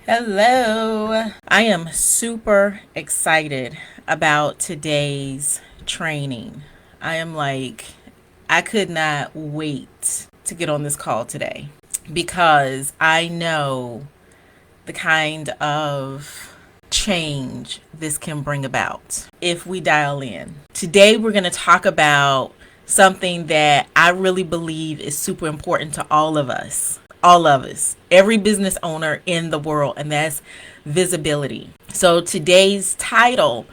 Hello. I am super excited about today's training. I could not wait to get on this call today because I know the kind of change this can bring about if we dial in. Today, we're going to talk about something that I really believe is super important to all of us. All of us, every business owner in the world, and that's visibility. So today's topic,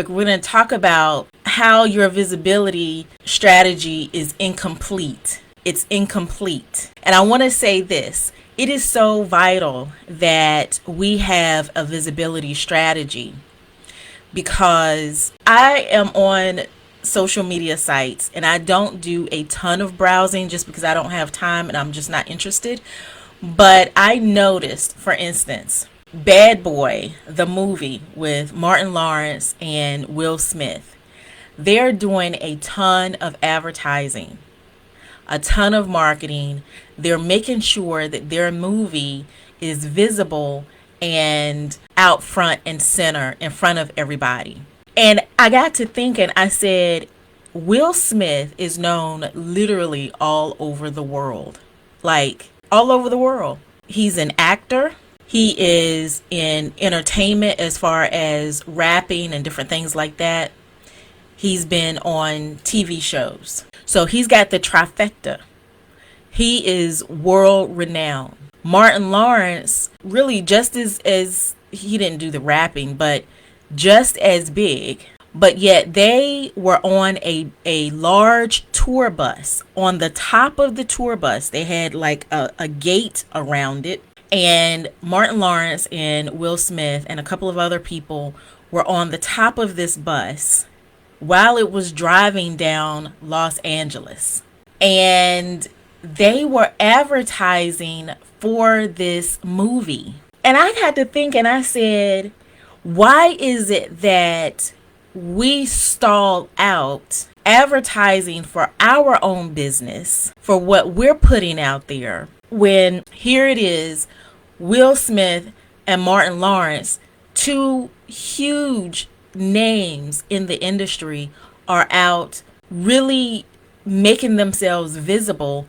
we're going to talk about how your visibility strategy is incomplete. It's incomplete. And I want to say this. It is so vital that we have a visibility strategy because I am on social media sites and I don't do a ton of browsing just because I don't have time and I'm just not interested. But I noticed, for instance, Bad Boy, the movie with Martin Lawrence and Will Smith, they're doing a ton of advertising, a ton of marketing. They're making sure that their movie is visible and out front and center in front of everybody. And I got to thinking, I said, Will Smith is known literally all over the world. Like, all over the world. He's an actor. He is in entertainment as far as rapping and different things like that. He's been on TV shows. So he's got the trifecta. He is world renowned. Martin Lawrence, really just as he didn't do the rapping, but just as big, but yet they were on a large tour bus. On the top of the tour bus, they had like a gate around it, and Martin Lawrence and Will Smith and a couple of other people were on the top of this bus while it was driving down Los Angeles. And they were advertising for this movie. And I had to think, and I said, why is it that we stall out advertising for our own business, for what we're putting out there, when here it is, Will Smith and Martin Lawrence, two huge names in the industry, are out really making themselves visible,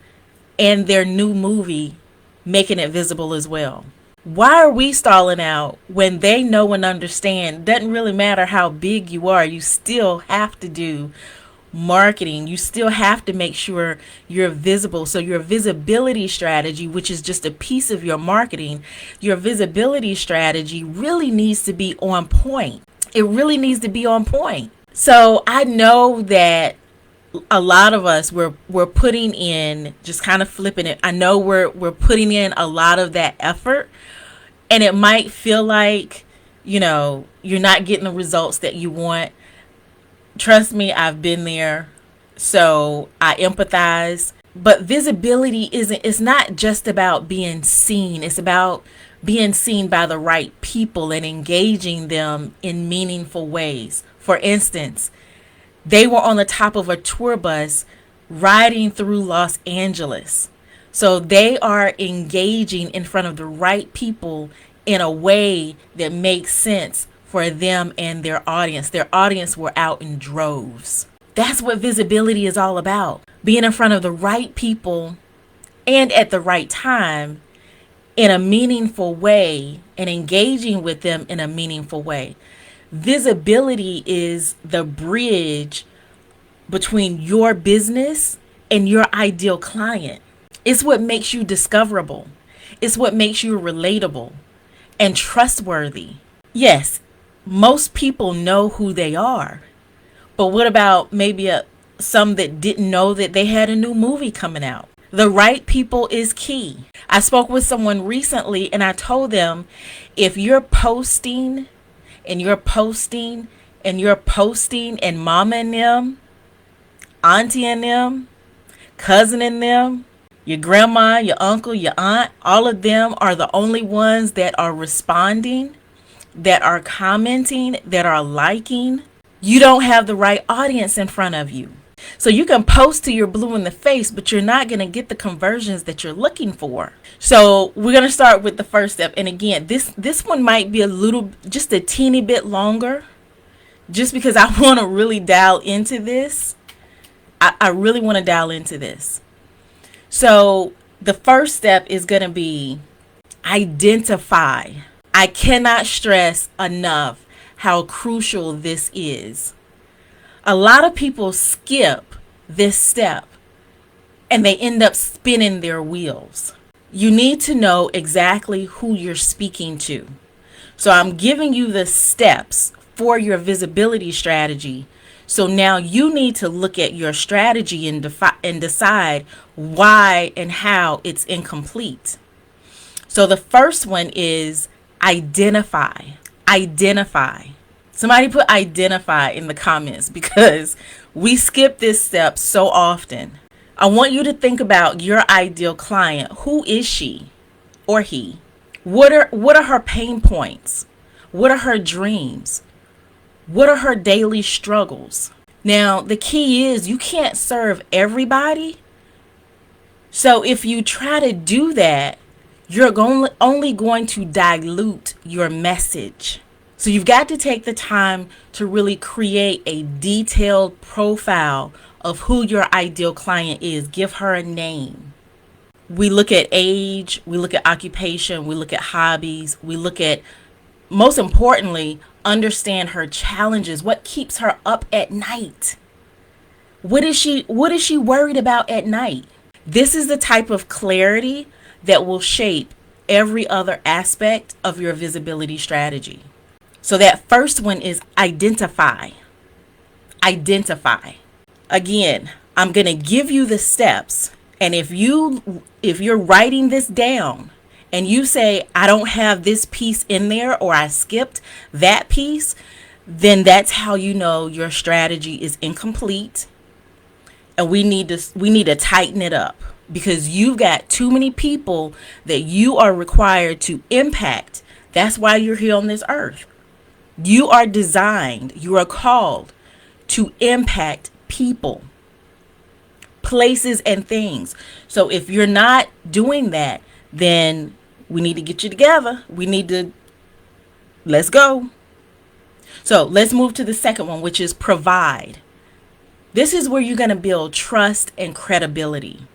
and their new movie making it visible as well? Why are we stalling out when they know and understand? Doesn't really matter how big you are, you still have to do marketing. You still have to make sure you're visible. So your visibility strategy, which is just a piece of your marketing, your visibility strategy really needs to be on point. It really needs to be on point. So I know that a lot of us, we're putting in, just kind of flipping it. I know we're putting in a lot of that effort, and it might feel like, you're not getting the results that you want. Trust me, I've been there, so I empathize. But visibility it's not just about being seen. It's about being seen by the right people and engaging them in meaningful ways. For instance, they were on the top of a tour bus riding through Los Angeles. So they are engaging in front of the right people in a way that makes sense for them and their audience. Their audience were out in droves. That's what visibility is all about. Being in front of the right people and at the right time in a meaningful way and engaging with them in a meaningful way. Visibility is the bridge between your business and your ideal client. It's what makes you discoverable. It's what makes you relatable and trustworthy. Yes, most people know who they are. But what about maybe some that didn't know that they had a new movie coming out? The right people is key. I spoke with someone recently and I told them, if you're posting and you're posting and you're posting and mama and them, auntie and them, cousin and them, your grandma, your uncle, your aunt, all of them are the only ones that are responding, that are commenting, that are liking, you don't have the right audience in front of you. So you can post till you're blue in the face, but you're not going to get the conversions that you're looking for. So we're going to start with the first step. And again, this one might be just a teeny bit longer, just because I want to really dial into this. I really want to dial into this. So the first step is going to be identify. I cannot stress enough how crucial this is. A lot of people skip this step and they end up spinning their wheels. You need to know exactly who you're speaking to. So I'm giving you the steps for your visibility strategy. So now you need to look at your strategy and decide why and how it's incomplete. So the first one is identify. Identify. Somebody put identify in the comments, because we skip this step so often. I want you to think about your ideal client. Who is she or he? What are her pain points? What are her dreams? What are her daily struggles? Now, the key is you can't serve everybody. So if you try to do that, you're only going to dilute your message. So you've got to take the time to really create a detailed profile of who your ideal client is. Give her a name. We look at age, we look at occupation, we look at hobbies, we look at, most importantly, understand her challenges. What keeps her up at night? What is she worried about at night? This is the type of clarity that will shape every other aspect of your visibility strategy. So that first one is identify. Identify. Again, I'm going to give you the steps. And if you're writing this down and you say, I don't have this piece in there, or I skipped that piece, then that's how you know your strategy is incomplete. And we need to tighten it up, because you've got too many people that you are required to impact. That's why you're here on this earth. You are designed, you are called to impact people, places, and things. So if you're not doing that, then we need to get you together. Let's go. So let's move to the second one, which is provide. This is where you're going to build trust and credibility.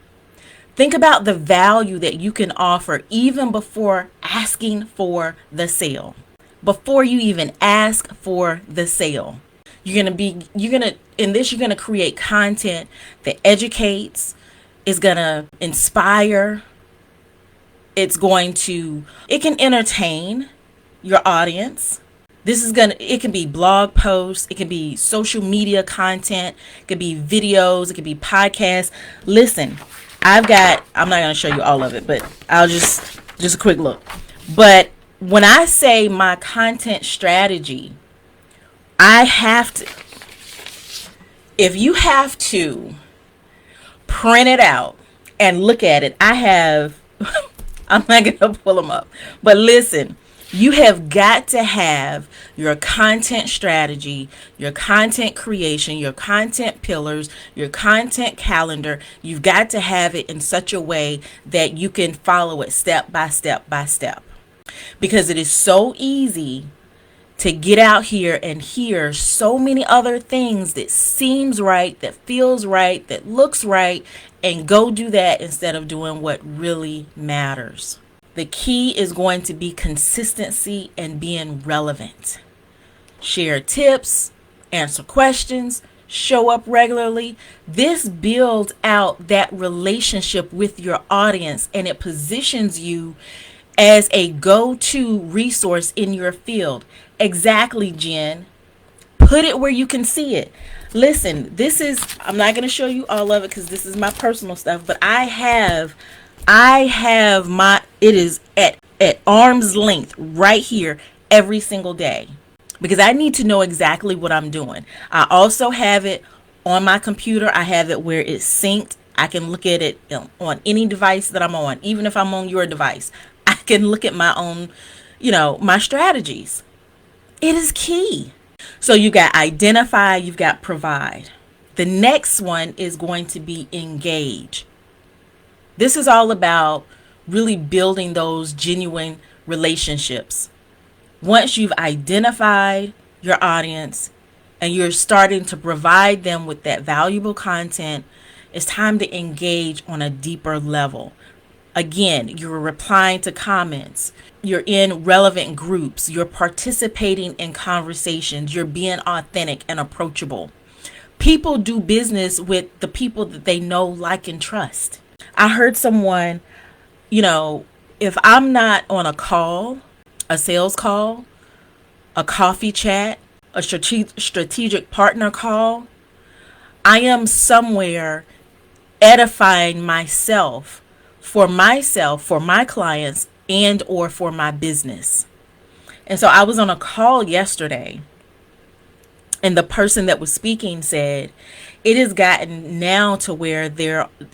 Think about the value that you can offer even before asking for the sale. Before you even ask for the sale, you're going to create content that educates, is going to inspire. It can entertain your audience. It can be blog posts, it can be social media content, it could be videos, it could be podcasts. Listen, I'm not going to show you all of it, but I'll just a quick look. But when I say my content strategy, if you have to print it out and look at it, I'm not going to pull them up, but listen, you have got to have your content strategy, your content creation, your content pillars, your content calendar. You've got to have it in such a way that you can follow it step by step by step. Because it is so easy to get out here and hear so many other things that seems right, that feels right, that looks right, and go do that instead of doing what really matters. The key is going to be consistency and being relevant. Share tips, answer questions, show up regularly. This builds out that relationship with your audience, and it positions you as a go-to resource in your field. Exactly, Jen. Put it where you can see it. Listen, I'm not going to show you all of it because this is my personal stuff, but it is at arm's length right here every single day, because I need to know exactly what I'm doing. I also have it on my computer. I have it where it's synced. I can look at it on any device that I'm on, even if I'm on your device. I can look at my own, my strategies. It is key. So you got identify, you've got provide. The next one is going to be engage. This is all about really building those genuine relationships. Once you've identified your audience and you're starting to provide them with that valuable content, it's time to engage on a deeper level. Again, you're replying to comments, you're in relevant groups, you're participating in conversations, you're being authentic and approachable. People do business with the people that they know, like, and trust. I heard someone, if I'm not on a call, a sales call, a coffee chat, a strategic partner call, I am somewhere edifying myself, for my clients, and or for my business. And so I was on a call yesterday, and the person that was speaking said it has gotten now to where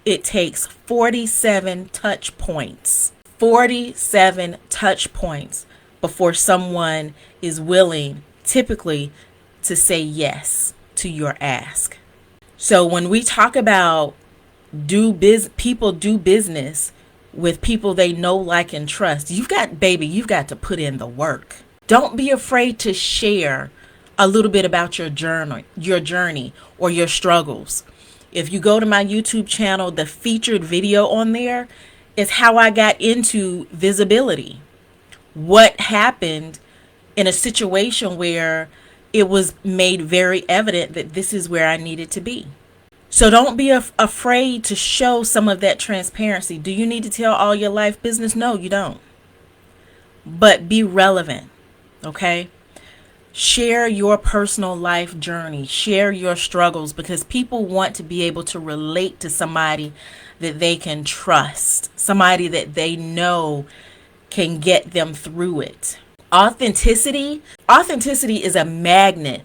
it takes 47 touch points. 47 touch points before someone is willing, typically, to say yes to your ask. So when we talk about people do business with people they know, like, and trust, you've got to put in the work. Don't be afraid to share a little bit about your journey or your struggles. If you go to my YouTube channel, the featured video on there is how I got into visibility. What happened in a situation where it was made very evident that this is where I needed to be. So don't be afraid to show some of that transparency. Do you need to tell all your life business? No, you don't. But be relevant, okay? Share your personal life journey. Share your struggles, because people want to be able to relate to somebody that they can trust, somebody that they know can get them through it. Authenticity is a magnet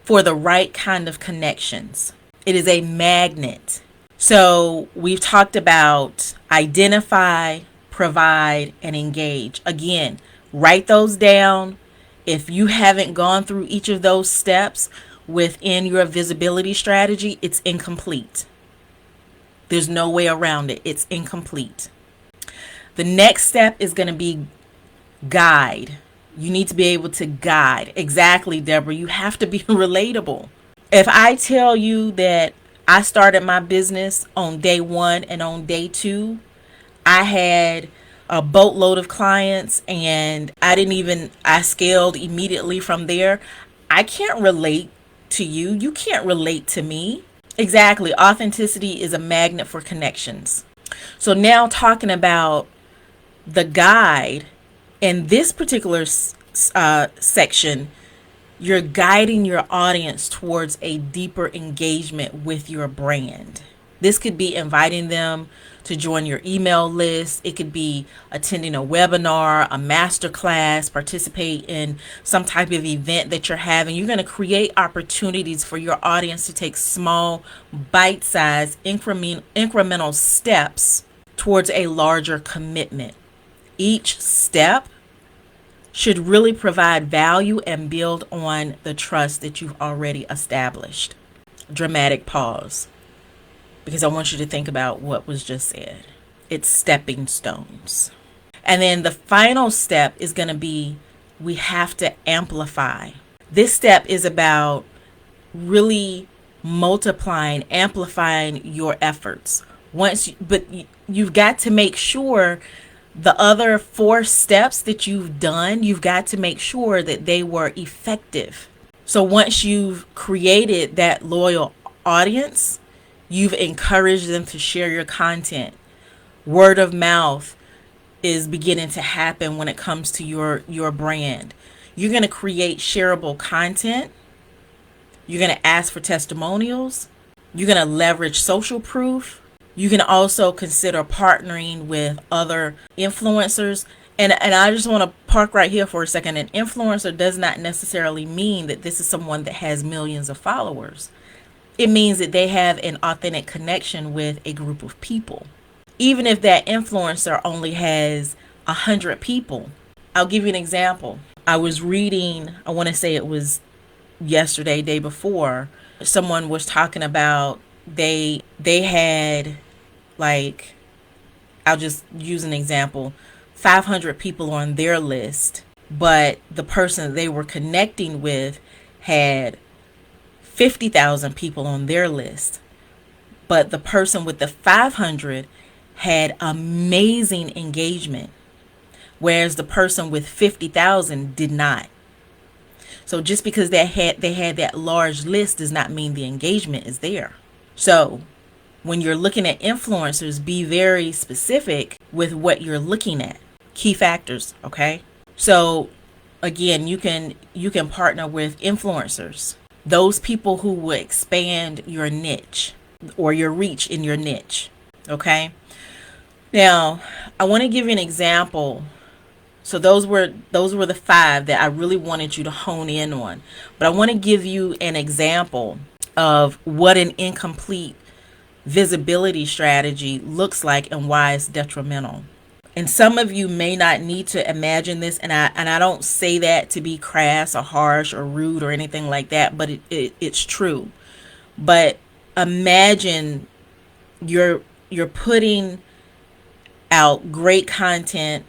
for the right kind of connections. It is a magnet. So we've talked about identify, provide, and engage. Again, write those down. If you haven't gone through each of those steps within your visibility strategy, it's incomplete. There's no way around it. It's incomplete. The next step is going to be guide. You need to be able to guide. Exactly, Deborah. You have to be relatable. If I tell you that I started my business on day 1 and on day 2, I had a boatload of clients and I scaled immediately from there. I can't relate to you. You can't relate to me. Exactly. Authenticity is a magnet for connections. So now talking about the guide, in this particular section, you're guiding your audience towards a deeper engagement with your brand. This could be inviting them to join your email list. It could be attending a webinar, a masterclass, participate in some type of event that you're having. You're going to create opportunities for your audience to take small, bite-sized, incremental steps towards a larger commitment. Each step should really provide value and build on the trust that you've already established. Dramatic pause, because I want you to think about what was just said. It's stepping stones. And then the final step is going to be, we have to amplify. This step is about really multiplying, amplifying your efforts. But you've got to make sure the other 4 steps that you've done, you've got to make sure that they were effective. So once you've created that loyal audience, you've encouraged them to share your content. Word of mouth is beginning to happen when it comes to your brand. You're going to create shareable content. You're going to ask for testimonials. You're going to leverage social proof. You can also consider partnering with other influencers. And I just want to park right here for a second. An influencer does not necessarily mean that this is someone that has millions of followers. It means that they have an authentic connection with a group of people. Even if that influencer only has 100 people. I'll give you an example. I was reading, I want to say it was yesterday, day before, someone was talking about they had, like, I'll just use an example, 500 people on their list, but the person they were connecting with had 50,000 people on their list, but the person with the 500 had amazing engagement, whereas the person with 50,000 did not. So just because they had that large list does not mean the engagement is there. So when you're looking at influencers, be very specific with what you're looking at. Key factors, okay? So again, you can partner with influencers, those people who will expand your niche or your reach in your niche, okay? Now, I want to give you an example. So those were the 5 that I really wanted you to hone in on. But I want to give you an example of what an incomplete visibility strategy looks like and why it's detrimental. And some of you may not need to imagine this, and I don't say that to be crass or harsh or rude or anything like that, but it's true. But imagine you're putting out great content,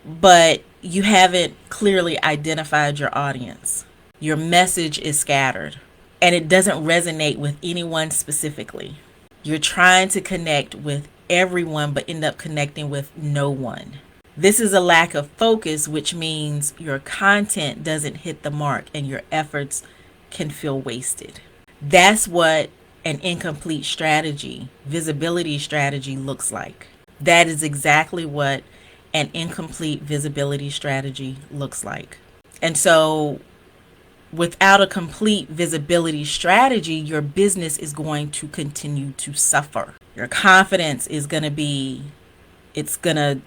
but you haven't clearly identified your audience. Your message is scattered and it doesn't resonate with anyone specifically. You're trying to connect with everyone but end up connecting with no one. This is a lack of focus, which means your content doesn't hit the mark and your efforts can feel wasted. That's what an incomplete strategy, visibility strategy, looks like. That is exactly what an incomplete visibility strategy looks like. And so without a complete visibility strategy, your business is going to continue to suffer. Your confidence is going to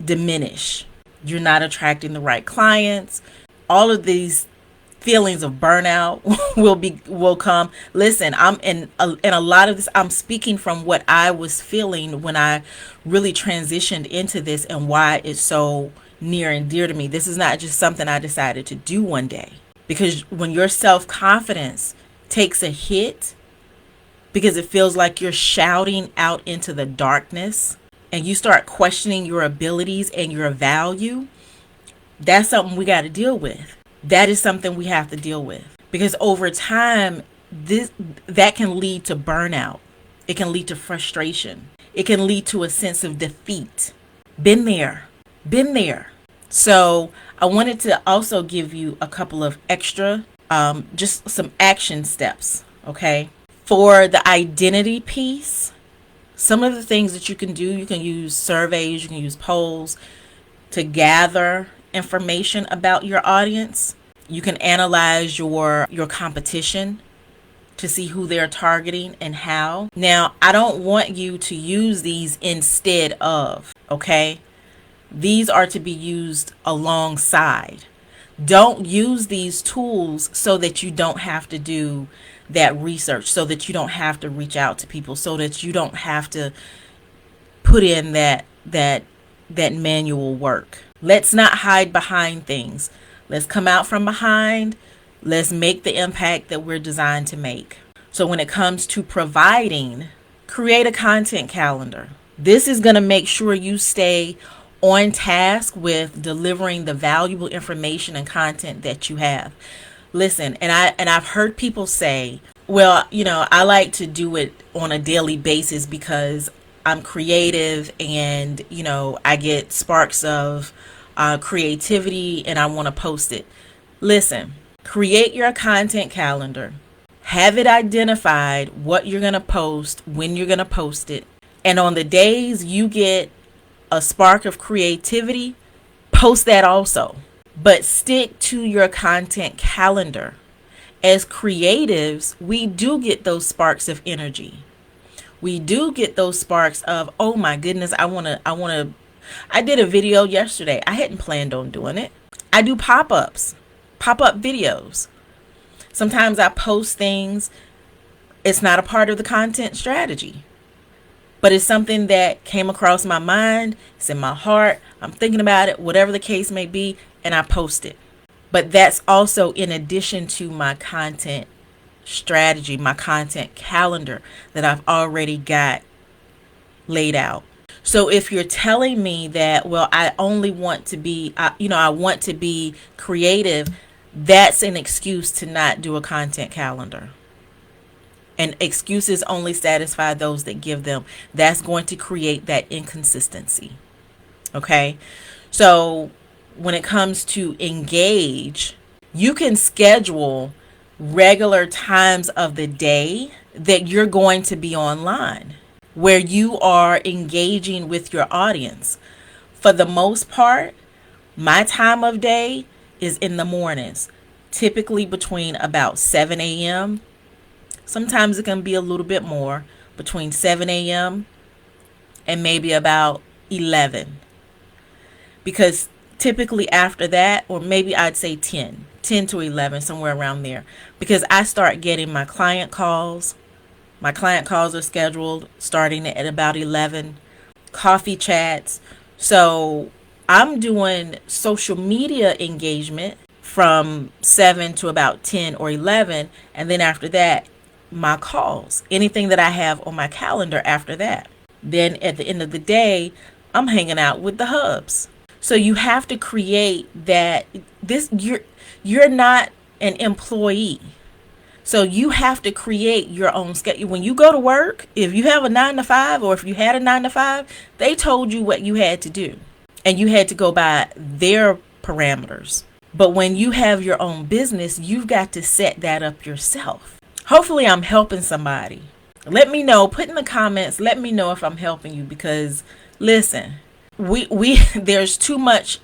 diminish. You're not attracting the right clients. All of these feelings of burnout will come. Listen, I'm in a lot of this, I'm speaking from what I was feeling when I really transitioned into this and why it's so near and dear to me. This is not just something I decided to do one day, because when your self-confidence takes a hit because it feels like you're shouting out into the darkness and you start questioning your abilities and your value, that's something we got to deal with. That is something we have to deal with, because over time, that can lead to burnout. It can lead to frustration. It can lead to a sense of defeat. Been there. So I wanted to also give you a couple of extra, just some action steps, okay? For the identity piece, some of the things that you can do, you can use surveys, you can use polls to gather information about your audience. You can analyze your competition to see who they're targeting and how. Now, I don't want you to use these instead of, okay? These are to be used alongside. Don't use these tools so that you don't have to do that research, so that you don't have to reach out to people, so that you don't have to put in that manual work. Let's not hide behind things. Let's come out from behind. Let's make the impact that we're designed to make. So when it comes to providing, create a content calendar. This is going to make sure you stay on task with delivering the valuable information and content that you have. Listen, and I've heard people say, well, I like to do it on a daily basis because I'm creative and, I get sparks of creativity and I want to post it. Listen, create your content calendar. Have it identified what you're going to post, when you're going to post it. And on the days you get a spark of creativity, post that also. But stick to your content calendar. As creatives, we do get those sparks of energy. We do get those sparks of, oh my goodness, I did a video yesterday. I hadn't planned on doing it. I do pop-up videos. Sometimes I post things. It's not a part of the content strategy, but it's something that came across my mind. It's in my heart. I'm thinking about it, whatever the case may be, and I post it. But that's also in addition to my content strategy, my content calendar that I've already got laid out. So if you're telling me that, well, I only want to be, I want to be creative, that's an excuse to not do a content calendar. And excuses only satisfy those that give them. That's going to create that inconsistency. Okay. So when it comes to engage, you can schedule regular times of the day that you're going to be online, where you are engaging with your audience. For the most part, my time of day is in the mornings, typically between about 7 a.m. Sometimes it can be a little bit more, between 7 a.m. and maybe about 11. Because typically after that, or maybe I'd say 10 to 11, somewhere around there, because I start getting my client calls. My client calls are scheduled starting at about 11, coffee chats. So I'm doing social media engagement from 7 to about 10 or 11. And then after that, my calls, anything that I have on my calendar after that. Then at the end of the day, I'm hanging out with the hubs. So you have to create that. You're not an employee. So you have to create your own schedule. When you go to work, if you have a 9 to 5, or if you had a 9 to 5, they told you what you had to do and you had to go by their parameters. But when you have your own business, you've got to set that up yourself. Hopefully I'm helping somebody. Let me know, put in the comments, let me know if I'm helping you, because listen, we there's too much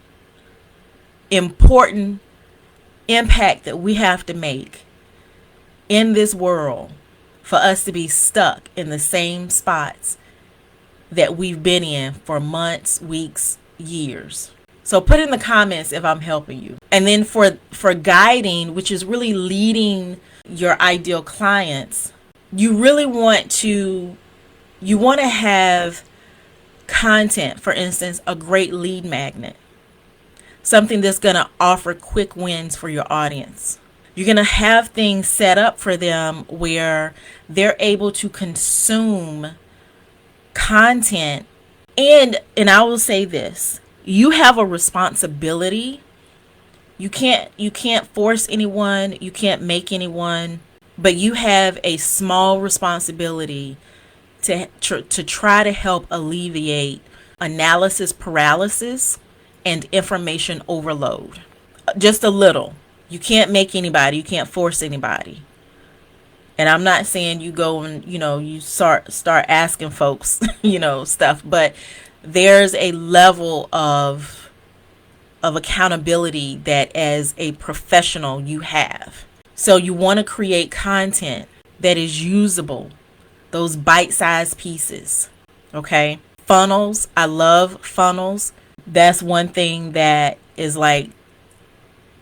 important impact that we have to make in this world for us to be stuck in the same spots that we've been in for months, weeks, years. So put in the comments if I'm helping you. And then for guiding, which is really leading your ideal clients, you really want to have content, for instance, a great lead magnet, something that's going to offer quick wins for your audience. You're going to have things set up for them where they're able to consume content. And I will say this, you have a responsibility. You can't force anyone, you can't make anyone, but you have a small responsibility to try to help alleviate analysis paralysis and information overload. Just a little. You can't make anybody, you can't force anybody. And I'm not saying you go and, you start asking folks, stuff, but there's a level of accountability that as a professional you have. So you want to create content that is usable, those bite-sized pieces. Okay. Funnels. I love funnels. That's one thing that is like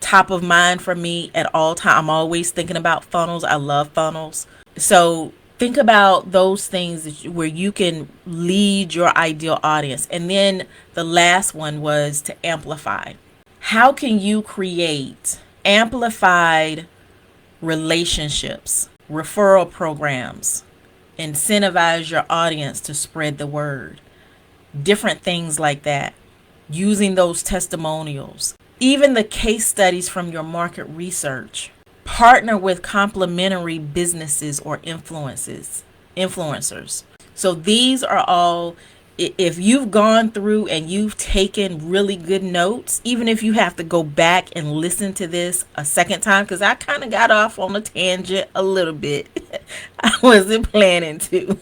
top of mind for me at all time. I'm always thinking about funnels. I love funnels. So think about those things where you can lead your ideal audience. And then the last one was to amplify. How can you create amplified relationships, referral programs, incentivize your audience to spread the word, different things like that, using those testimonials, even the case studies from your market research. Partner with complementary businesses or influencers. So these are all, if you've gone through and you've taken really good notes, even if you have to go back and listen to this a second time, because I kind of got off on a tangent a little bit. I wasn't planning to.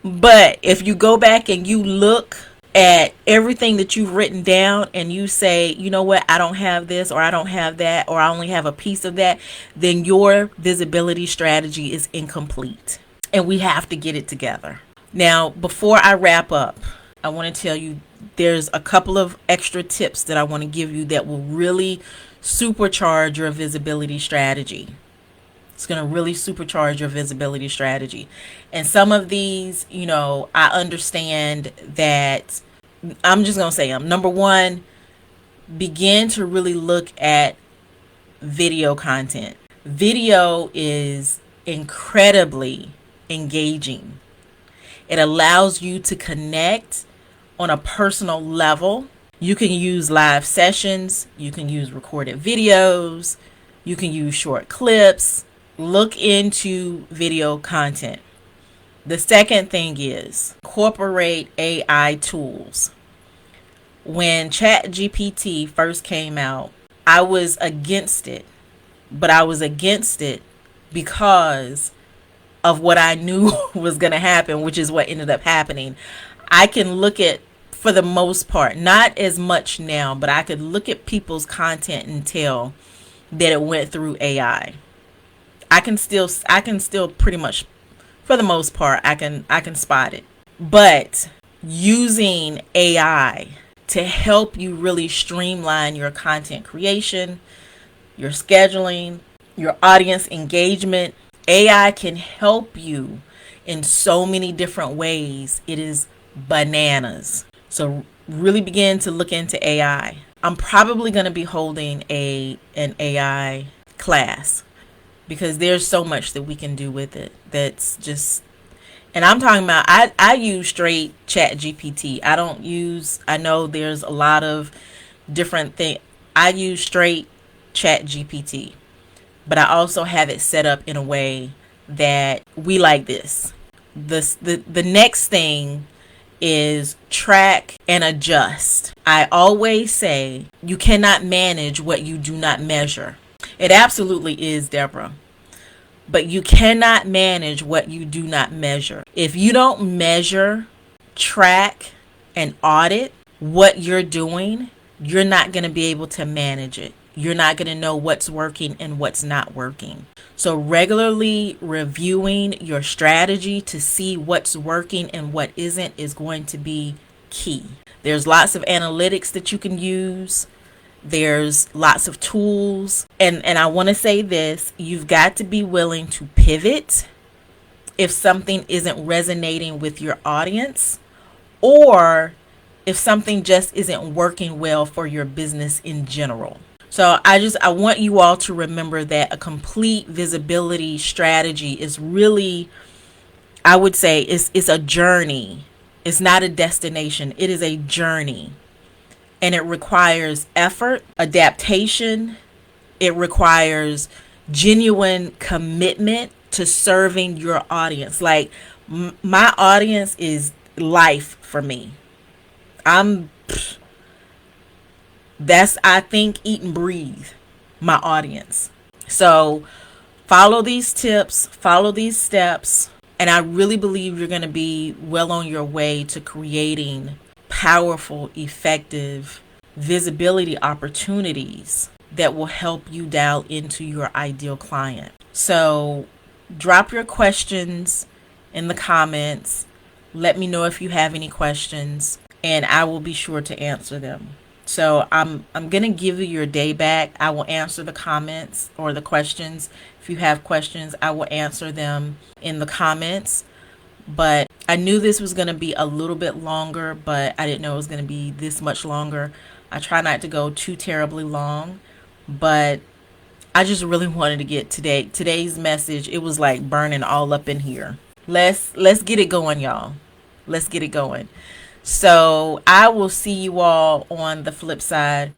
But if you go back and you look at everything that you've written down and you say, you know what, I don't have this, or I don't have that, or I only have a piece of that, then your visibility strategy is incomplete. And we have to get it together. Now, before I wrap up, I want to tell you there's a couple of extra tips that I want to give you that will really supercharge your visibility strategy. It's going to really supercharge your visibility strategy. And some of these, I understand that I'm just going to say them. Number one, begin to really look at video content. Video is incredibly engaging. It allows you to connect on a personal level. You can use live sessions, you can use recorded videos, you can use short clips. Look into video content. The second thing is incorporate AI tools. When ChatGPT first came out, I was against it, but I was against it because of what I knew was going to happen, which is what ended up happening. I can look at, for the most part, not as much now, but I could look at people's content and tell that it went through AI. I can still pretty much, for the most part, I can spot it. But using AI to help you really streamline your content creation, your scheduling, your audience engagement, AI can help you in so many different ways. It is bananas. So really begin to look into AI. I'm probably going to be holding an AI class because there's so much that we can do with it. That's just, and I'm talking about, I use straight Chat GPT. I know there's a lot of different things. I use straight Chat GPT, but I also have it set up in a way that we like this. The next thing is track and adjust. I always say you cannot manage what you do not measure. It absolutely is, Deborah. But you cannot manage what you do not measure. If you don't measure, track, and audit what you're doing, you're not going to be able to manage it. You're not going to know what's working and what's not working. So regularly reviewing your strategy to see what's working and what isn't is going to be key. There's lots of analytics that you can use. There's lots of tools. And I want to say this, you've got to be willing to pivot if something isn't resonating with your audience, or if something just isn't working well for your business in general. So I want you all to remember that a complete visibility strategy is really, I would say, it's a journey. It's not a destination. It is a journey. And it requires effort, adaptation. It requires genuine commitment to serving your audience. Like my audience is life for me. That's, I think, eat and breathe my audience. So follow these tips, follow these steps, and I really believe you're going to be well on your way to creating powerful, effective visibility opportunities that will help you dial into your ideal client. So drop your questions in the comments. Let me know if you have any questions, and I will be sure to answer them. So I'm going to give you your day back. I will answer the comments or the questions. If you have questions, I will answer them in the comments. But I knew this was going to be a little bit longer, but I didn't know it was going to be this much longer. I try not to go too terribly long, but I just really wanted to get today's message. It was like burning all up in here. Let's get it going, y'all. Let's get it going. So I will see you all on the flip side.